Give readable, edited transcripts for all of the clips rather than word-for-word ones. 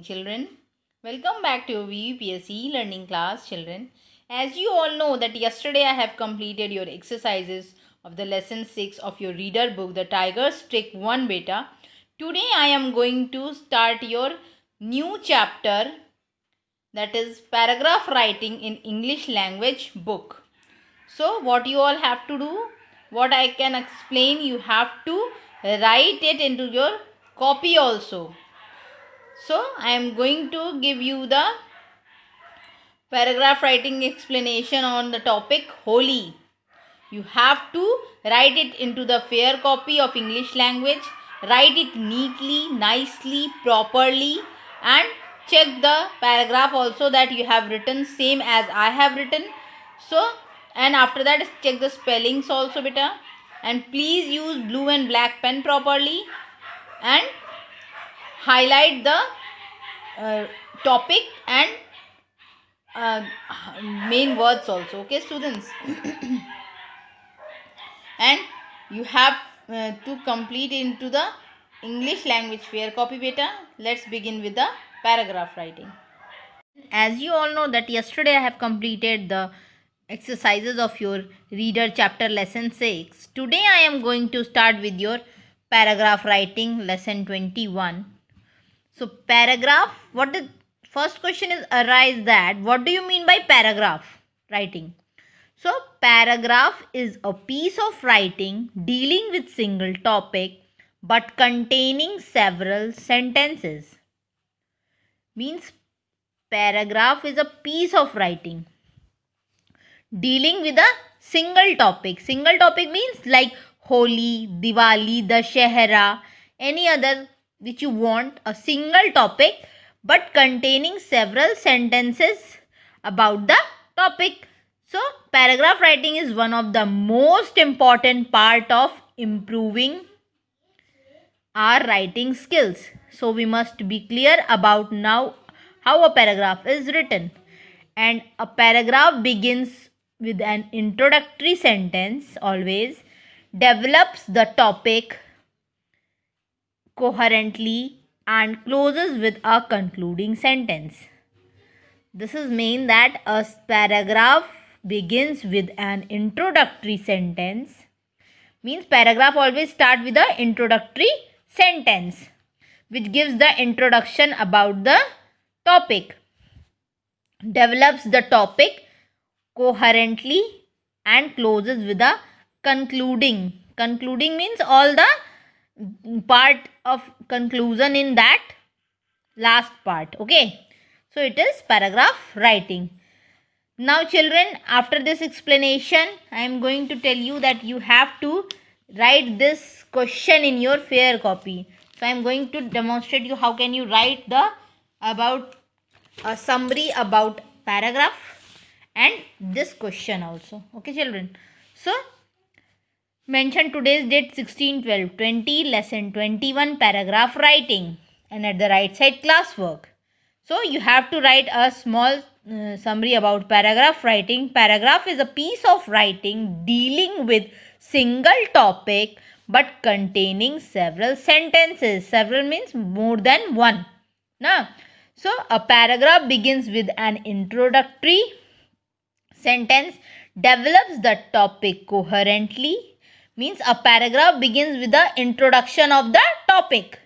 Children, welcome back to VUPSC learning class. Children, as you all know that yesterday I have completed your exercises of the lesson 6 of your reader book, The Tiger's Trick 1 beta. Today I am going to start your new chapter, that is paragraph writing in English language book. So what you all have to do, what I can explain, you have to write it into your copy also. So I am going to give you the paragraph writing explanation on the topic Holi. You have to write it into the fair copy of English language. Write it neatly, nicely, properly, and check the paragraph also that you have written same as I have written. So, and after that check the spellings also beta. And please use blue and black pen properly and highlight the topic and uh, main words also. Okay students. And you have to complete into the English language fair copy beta. Let's begin with the paragraph writing. As you all know that yesterday I have completed the exercises of your reader chapter lesson 6. Today I am going to start with your paragraph writing lesson 21. So paragraph, what the first question is arise that what do you mean by paragraph writing? So paragraph is a piece of writing dealing with single topic but containing several sentences. Means paragraph is a piece of writing dealing with a single topic. Single topic means like Holi, Diwali, Dashehra, any other which you want, a single topic but containing several sentences about the topic. So paragraph writing is one of the most important part of improving our writing skills. So we must be clear about now how a paragraph is written. And a paragraph begins with an introductory sentence always, develops the topic coherently and closes with a concluding sentence. This is mean that a paragraph begins with an introductory sentence. Means paragraph always start with a introductory sentence which gives the introduction about the topic, develops the topic coherently and closes with a concluding. Concluding means all the part of conclusion in that last part. Okay, so it is paragraph writing. Now children, after this explanation I am going to tell you that you have to write this question in your fair copy. So I am going to demonstrate you how can you write the about a summary about paragraph and this question also. Okay children. So mention today's date 16/12/20, lesson 21, paragraph writing, and at the right side classwork. So you have to write a small summary about paragraph writing. Paragraph is a piece of writing dealing with single topic but containing several sentences. Several means more than one. Now, so a paragraph begins with an introductory sentence, develops the topic coherently. Means a paragraph begins with the introduction of the topic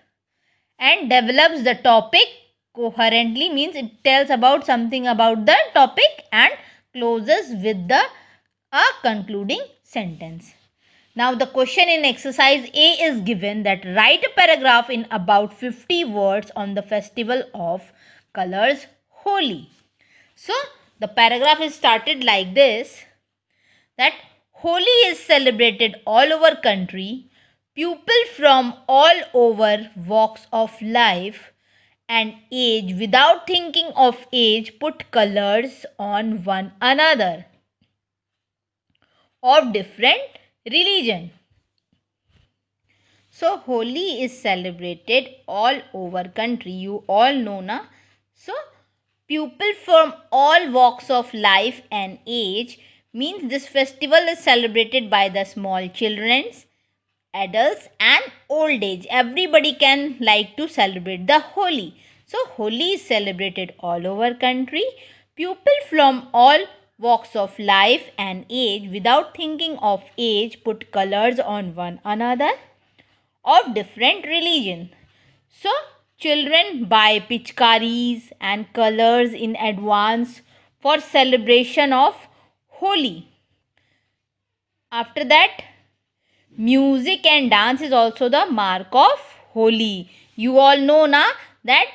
and develops the topic coherently, means it tells about something about the topic and closes with the a concluding sentence. Now the question in exercise A is given that write a paragraph in about 50 words on the festival of colors Holi. So the paragraph is started like this, that Holi is celebrated all over country. People from all over walks of life and age without thinking of age put colors on one another of different religion. So Holi is celebrated all over country. You all know na. So people from all walks of life and age means this festival is celebrated by the small children, adults and old age. Everybody can like to celebrate the Holi. So Holi is celebrated all over country. People from all walks of life and age, without thinking of age, put colors on one another of different religion. So children buy pitchkaris and colors in advance for celebration of Holi. After that, music and dance is also the mark of Holi. You all know na that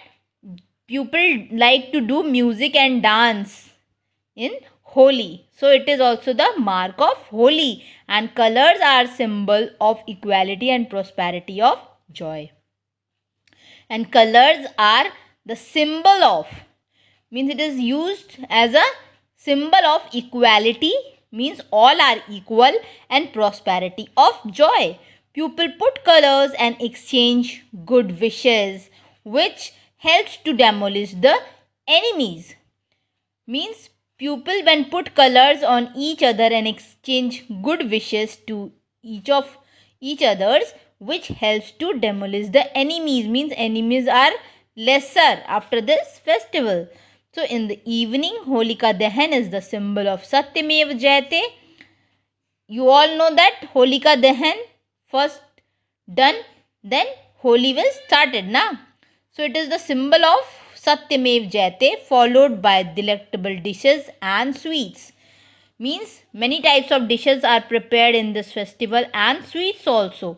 people like to do music and dance in Holi. So it is also the mark of Holi, and colors are symbol of equality and prosperity of joy. And colors are the symbol of, means it is used as a symbol of equality, means all are equal, and prosperity of joy. People put colors and exchange good wishes, which helps to demolish the enemies. Means people when put colors on each other and exchange good wishes to each others, which helps to demolish the enemies, means enemies are lesser after this festival. So in the evening, Holika Dahan is the symbol of Satyamev Jayate. You all know that Holika Dahan first done, then Holi will started na. So it is the symbol of Satyamev Jayate, followed by delectable dishes and sweets. Means many types of dishes are prepared in this festival and sweets also.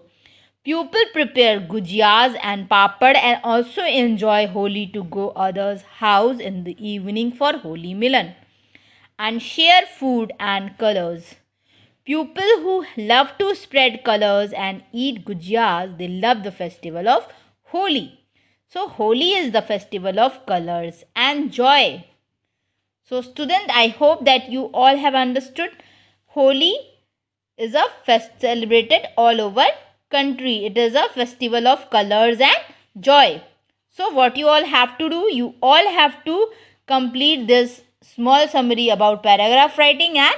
People prepare gujiyas and papad and also enjoy Holi to go others' house in the evening for Holi Milan and share food and colors. People who love to spread colors and eat gujiyas, they love the festival of Holi. So Holi is the festival of colors and joy. So student, I hope that you all have understood. Holi is a fest celebrated all over country. It is a festival of colors and joy. So what you all have to do, you all have to complete this small summary about paragraph writing and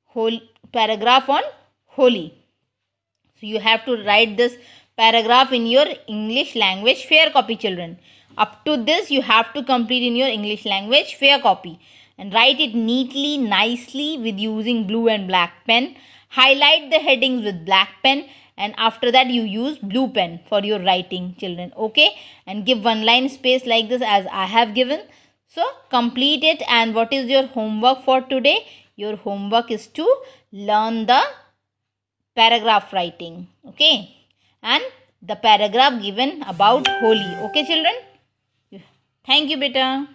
whole paragraph on Holi. So you have to write this paragraph in your English language fair copy, children. Up to this you have to complete in your English language fair copy and write it neatly, nicely with using blue and black pen. Highlight the headings with black pen, and after that you use blue pen for your writing, children. Okay, and give one line space like this as I have given. So complete it. And what is your homework for today? Your homework is to learn the paragraph writing, okay, and the paragraph given about Holi. Okay children, thank you beta.